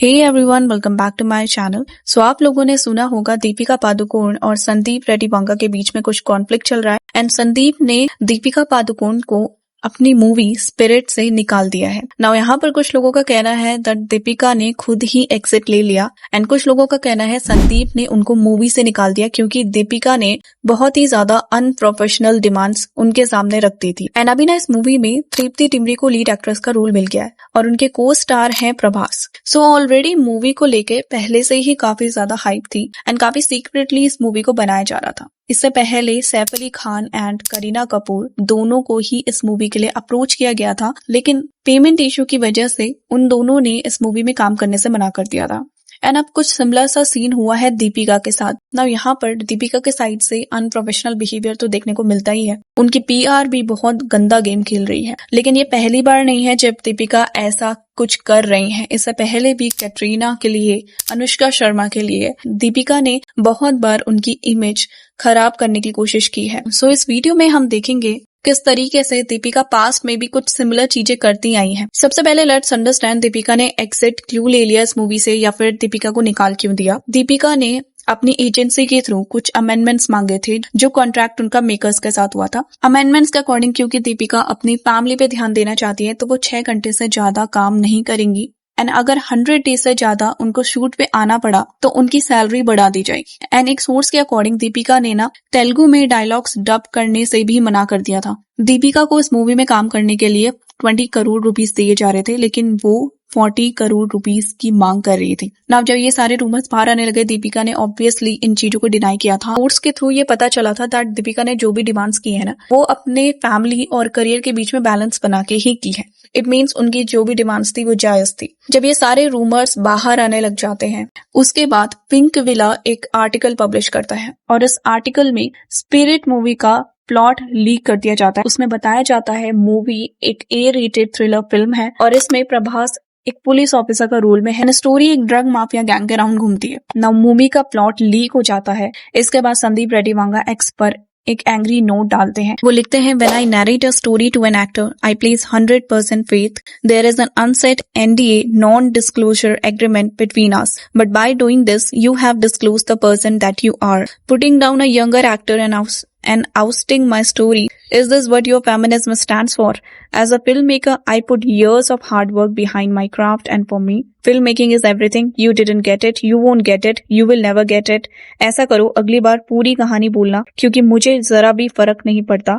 Hey everyone, welcome back to my channel. So आप लोगों ने सुना होगा दीपिका पादुकोण और संदीप रेड्डी वांगा के बीच में कुछ कॉन्फ्लिक्ट चल रहा है एंड संदीप ने दीपिका पादुकोण को अपनी मूवी स्पिरिट से निकाल दिया है। नाउ यहाँ पर कुछ लोगों का कहना है दैट दीपिका ने खुद ही एग्जिट ले लिया एंड कुछ लोगों का कहना है संदीप ने उनको मूवी से निकाल दिया क्योंकि दीपिका ने बहुत ही ज्यादा अनप्रोफेशनल डिमांड्स उनके सामने रख दी थी। एंड अभी ना इस मूवी में तृप्ति डिमरी को लीड एक्ट्रेस का रोल मिल गया है और उनके को स्टार हैं प्रभास। सो ऑलरेडी मूवी को लेके पहले से ही काफी ज्यादा हाइप थी एंड काफी सीक्रेटली इस मूवी को बनाया जा रहा था। इससे पहले सैफ अली खान एंड करीना कपूर दोनों को ही इस मूवी के लिए अप्रोच किया गया था, लेकिन पेमेंट इशू की वजह से उन दोनों ने इस मूवी में काम करने से मना कर दिया था। एंड अब कुछ सिमिलर सा सीन हुआ है दीपिका के साथ। ना यहाँ पर दीपिका के साइड से अनप्रोफेशनल बिहेवियर तो देखने को मिलता ही है। उनकी पीआर भी बहुत गंदा गेम खेल रही है, लेकिन ये पहली बार नहीं है जब दीपिका ऐसा कुछ कर रही हैं। इससे पहले भी कैटरीना के लिए, अनुष्का शर्मा के लिए दीपिका ने बहुत बार उनकी इमेज खराब करने की कोशिश की है। सो इस वीडियो में हम देखेंगे किस तरीके से दीपिका पास्ट में भी कुछ सिमिलर चीजें करती आई हैं। सबसे पहले लेट्स अंडरस्टैंड दीपिका ने एग्जिट क्यों ले लिया इस मूवी से, या फिर दीपिका को निकाल क्यों दिया। दीपिका ने अपनी एजेंसी के थ्रू कुछ अमेंडमेंट्स मांगे थे जो कॉन्ट्रैक्ट उनका मेकर्स के साथ हुआ था। अमेंडमेंट्स के अकॉर्डिंग क्योंकि दीपिका अपनी फैमिली पे ध्यान देना चाहती है तो वो 6 घंटे से ज्यादा काम नहीं करेंगी एंड अगर 100 डेज से ज्यादा उनको शूट पे आना पड़ा तो उनकी सैलरी बढ़ा दी जाएगी। एंड एक सोर्स के अकॉर्डिंग दीपिका ने ना तेलुगु में डायलॉग्स डब करने से भी मना कर दिया था। दीपिका को इस मूवी में काम करने के लिए 20 करोड़ रुपीस दिए जा रहे थे, लेकिन वो 40 करोड़ रुपीस की मांग कर रही थी। ना जब ये सारे रूमर्स बाहर आने लगे, दीपिका ने ऑब्वियसली इन चीजों को डिनाई किया था। सोर्स के थ्रू ये पता चला था दैट दीपिका ने जो भी डिमांड्स की है ना, वो अपने फैमिली और करियर के बीच में बैलेंस बना के ही की है। इट मीन्स उनकी जो भी डिमांड्स थी वो जायज थी। जब ये सारे रूमर्स बाहर आने लग जाते हैं, उसके बाद पिंक विला एक आर्टिकल पब्लिश करता है और इस आर्टिकल में स्पिरिट मूवी का प्लॉट लीक कर दिया जाता है। उसमें बताया जाता है मूवी एक A-रेटेड थ्रिलर फिल्म है और इसमें प्रभास एक पुलिस ऑफिसर का रोल में है। स्टोरी एक ड्रग माफिया गैंग के अराउंड घूमती है। ना मूवी का प्लॉट लीक हो जाता है। इसके बाद संदीप रेड्डी वांगा एक्स पर एक एंग्री नोट डालते हैं। वो लिखते हैं, When I narrate a story to an actor, I place 100% faith. There is an unset NDA non-disclosure agreement between us. But by doing this, you have disclosed the person that you are. Putting down a younger actor and ousting my story. Is this what your feminism stands for? As a filmmaker, I put years of hard work behind my craft, and for me, filmmaking is everything. You didn't get it, you won't get it, you will never get it. ऐसा करो, अगली बार पूरी कहानी बोलना क्योंकि मुझे जरा भी फर्क नहीं पड़ता।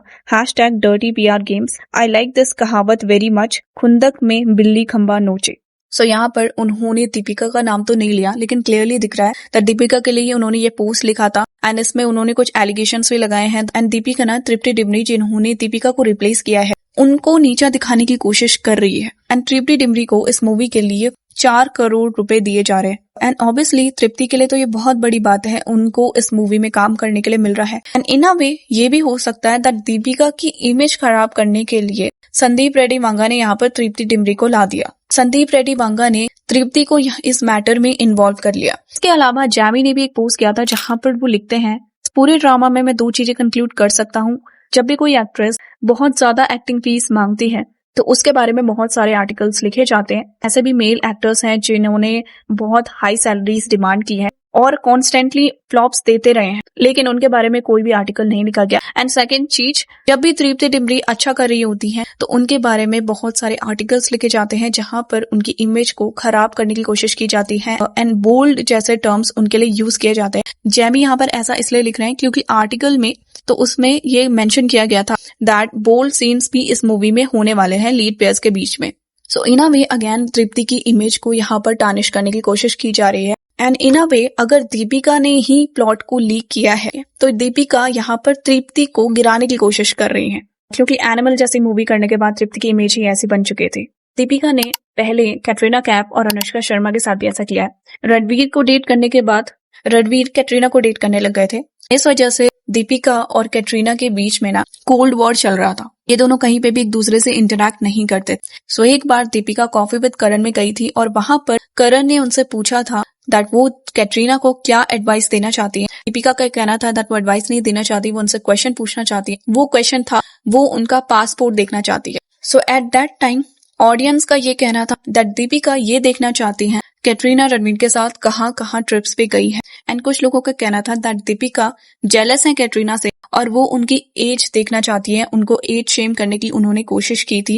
#dirty PR games. I like this कहावत very much. खुंदक में बिल्ली खंबा नोचे। सो यहाँ पर उन्होंने दीपिका का नाम तो नहीं लिया, लेकिन क्लियरली दिख रहा है कि दीपिका के लिए उन्होंने ये पोस्ट लिखा था एंड इसमें उन्होंने कुछ एलिगेशंस भी लगाए हैं। एंड दीपिका ना तृप्ति डिमरी जिन्होंने दीपिका को रिप्लेस किया है, उनको नीचा दिखाने की कोशिश कर रही है। एंड तृप्ति डिमरी को इस मूवी के लिए 4 करोड़ रुपए दिए जा रहे हैं। एंड ऑब्वियसली तृप्ति के लिए तो ये बहुत बड़ी बात है, उनको इस मूवी में काम करने के लिए मिल रहा है। एंड इन अ वे ये भी हो सकता है दैट दीपिका की इमेज खराब करने के लिए संदीप रेड्डी वांगा ने यहाँ पर तृप्ति डिमरी को ला दिया। संदीप रेड्डी वांगा ने तृप्ति को इस मैटर में इन्वॉल्व कर लिया। इसके अलावा जैमी ने भी एक पोस्ट किया था जहां पर वो लिखते हैं, पूरे ड्रामा में मैं 2 चीजें कंक्लूड कर सकता हूँ। जब भी कोई एक्ट्रेस बहुत ज्यादा एक्टिंग फीस मांगती है तो उसके बारे में बहुत सारे आर्टिकल्स लिखे जाते हैं। ऐसे भी मेल एक्टर्स हैं जिन्होंने बहुत हाई सैलरीज डिमांड की है और कॉन्स्टेंटली फ्लॉप्स देते रहे हैं, लेकिन उनके बारे में कोई भी आर्टिकल नहीं लिखा गया। एंड सेकंड चीज, जब भी तृप्ति डिमरी अच्छा कर रही होती हैं तो उनके बारे में बहुत सारे आर्टिकल्स लिखे जाते हैं जहां पर उनकी इमेज को खराब करने की कोशिश की जाती है एंड बोल्ड जैसे टर्म्स उनके लिए यूज किए जाते हैं। जैमी यहाँ पर ऐसा इसलिए लिख रहे हैं क्योंकि आर्टिकल में तो उसमें ये मेंशन किया गया था दैट बोल्ड सीन्स भी इस मूवी में होने वाले हैं लीड पेयर्स के बीच में। सो इन अ वे अगेन तृप्ति की इमेज को यहाँ पर टार्निश करने की कोशिश की जा रही है। एंड इन अ वे अगर दीपिका ने ही प्लॉट को लीक किया है तो दीपिका यहाँ पर तृप्ति को गिराने की कोशिश कर रही है, क्योंकि एनिमल जैसी मूवी करने के बाद तृप्ति की इमेज ही ऐसी बन चुके थे। दीपिका ने पहले कैटरीना कैफ और अनुष्का शर्मा के साथ भी ऐसा किया है। रणवीर को डेट करने के बाद रणवीर कैटरीना को डेट करने लग गए थे। इस वजह से दीपिका और कैटरीना के बीच में ना कोल्ड वॉर चल रहा था। ये दोनों कहीं पे भी एक दूसरे से इंटरैक्ट नहीं करते। सो एक बार दीपिका कॉफी विद करण में गई थी और वहां पर करण ने उनसे पूछा था दैट वो कैटरीना को क्या एडवाइस देना चाहती है। दीपिका का कहना था दैट वो एडवाइस नहीं देना चाहती, वो उनसे क्वेश्चन पूछना चाहती है। वो क्वेश्चन था वो उनका पासपोर्ट देखना चाहती है। सो एट दैट टाइम ऑडियंस का ये कहना था दैट दीपिका ये देखना चाहती हैं कैटरीना रणवीर के साथ कहाँ कहाँ ट्रिप्स पे गई है। एंड कुछ लोगों का कहना था दैट दीपिका जेलस है कैटरीना से और वो उनकी एज देखना चाहती है, उनको एज शेम करने की उन्होंने कोशिश की थी।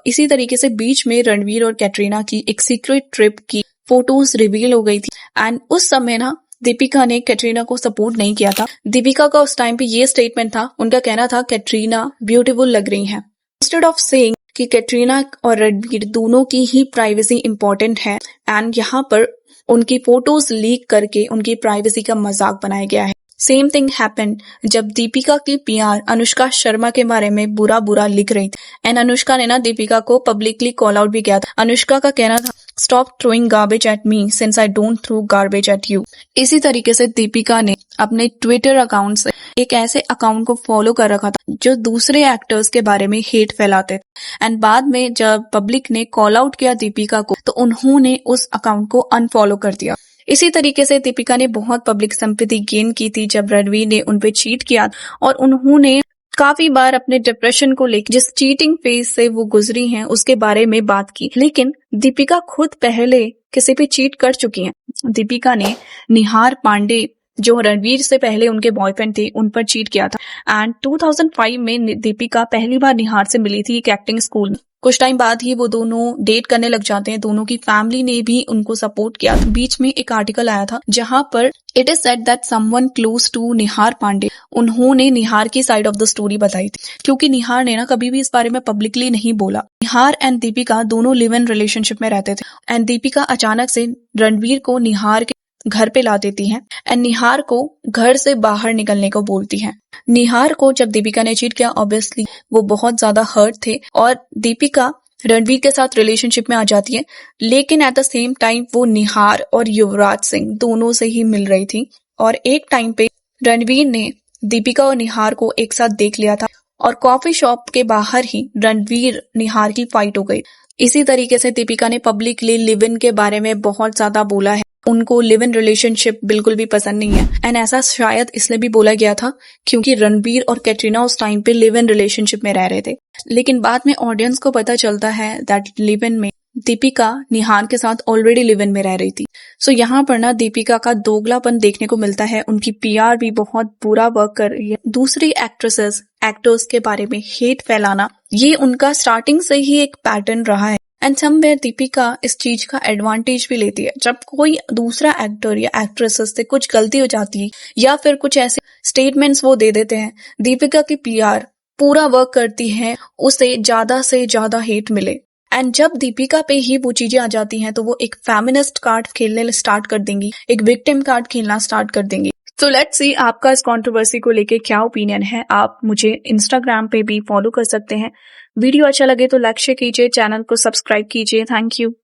इसी तरीके से बीच में रणवीर और कैटरीना की एक सीक्रेट ट्रिप की फोटोज रिवील हो गई थी। एंड उस समय ना दीपिका ने कैटरीना को सपोर्ट नहीं किया था। दीपिका का उस टाइम पे ये स्टेटमेंट था, उनका कहना था कैटरीना ब्यूटीफुल लग रही है, इंस्टेड ऑफ सेइंग कि कैटरीना और रणवीर दोनों की ही प्राइवेसी इंपॉर्टेंट है। एंड यहाँ पर उनकी फोटोज लीक करके उनकी प्राइवेसी का मजाक बनाया गया है। सेम थिंग हैपेंड जब दीपिका की पीआर अनुष्का शर्मा के बारे में बुरा बुरा लिख रही थी। एंड अनुष्का ने ना दीपिका को पब्लिकली कॉल आउट भी किया था। अनुष्का का कहना था stop throwing garbage at me since I don't throw garbage at you. इसी तरीके से दीपिका ने अपने ट्विटर अकाउंट से एक ऐसे अकाउंट को फॉलो कर रखा था जो दूसरे एक्टर्स के बारे में हेट फैलाते थे। एंड बाद में जब पब्लिक ने कॉल आउट किया दीपिका को तो उन्होंने उस अकाउंट को अनफॉलो कर दिया। इसी तरीके से दीपिका ने बहुत पब्लिक सिंपैथी गेन की थी जब रणवीर ने उनपे चीट किया और उन्होंने काफी बार अपने डिप्रेशन को लेकर जिस चीटिंग फेज से वो गुजरी हैं उसके बारे में बात की। लेकिन दीपिका खुद पहले किसी पे चीट कर चुकी हैं। दीपिका ने निहार पांडे जो रणवीर से पहले उनके बॉयफ्रेंड थे उन पर चीट किया था। एंड 2005 में दीपिका पहली बार निहार से मिली थी एक एक्टिंग स्कूल में। कुछ टाइम बाद ही वो दोनों डेट करने लग जाते हैं। दोनों की फैमिली ने भी उनको सपोर्ट किया। बीच में एक आर्टिकल आया था जहां पर it is said that someone close to Nihar Pandey उन्होंने निहार की साइड ऑफ द स्टोरी बताई थी, क्योंकि निहार ने ना कभी भी इस बारे में पब्लिकली नहीं बोला। निहार एंड दीपिका दोनों लिव इन रिलेशनशिप में रहते थे। एंड दीपिका अचानक से रणवीर को निहार के घर पे ला देती है एंड निहार को घर से बाहर निकलने को बोलती है। निहार को जब दीपिका ने चीट किया ऑब्वियसली वो बहुत ज्यादा हर्ट थे और दीपिका रणवीर के साथ रिलेशनशिप में आ जाती है। लेकिन एट द सेम टाइम वो निहार और युवराज सिंह दोनों से ही मिल रही थी और एक टाइम पे रणवीर ने दीपिका और निहार को एक साथ देख लिया था और कॉफी शॉप के बाहर ही रणवीर निहार की फाइट हो गई। इसी तरीके से दीपिका ने पब्लिकली लिव इन के बारे में बहुत ज्यादा बोला है। उनको लिव इन रिलेशनशिप बिल्कुल भी पसंद नहीं है। एंड ऐसा शायद इसलिए भी बोला गया था क्योंकि रणवीर और कैटरीना उस टाइम पे लिव इन रिलेशनशिप में रह रहे थे। लेकिन बाद में ऑडियंस को पता चलता है दैट लिव इन में दीपिका निहार के साथ ऑलरेडी लिव इन में रह रही थी। सो यहाँ पर ना दीपिका का दोगलापन देखने को मिलता है। उनकी पीआर भी बहुत बुरा वर्क कर रही है। दूसरी एक्टर्स के बारे में हेट फैलाना ये उनका स्टार्टिंग से ही एक पैटर्न रहा है। एंड समवेयर दीपिका इस चीज का एडवांटेज भी लेती है। जब कोई दूसरा एक्टर या एक्ट्रेसेस से कुछ गलती हो जाती है या फिर कुछ ऐसे स्टेटमेंट्स वो दे देते हैं, दीपिका की पीआर पूरा वर्क करती है उसे ज्यादा से ज्यादा हेट मिले। एंड जब दीपिका पे ही वो चीजें आ जाती हैं तो वो एक फेमिनिस्ट कार्ड खेलने स्टार्ट कर देंगी, एक विक्टिम कार्ड खेलना स्टार्ट कर देंगी। सो लेट्स सी आपका इस कंट्रोवर्सी को लेके क्या ओपिनियन है। आप मुझे इंस्टाग्राम पे भी फॉलो कर सकते हैं। वीडियो अच्छा लगे तो लाइक शेयर कीजिए, चैनल को सब्सक्राइब कीजिए। Thank you.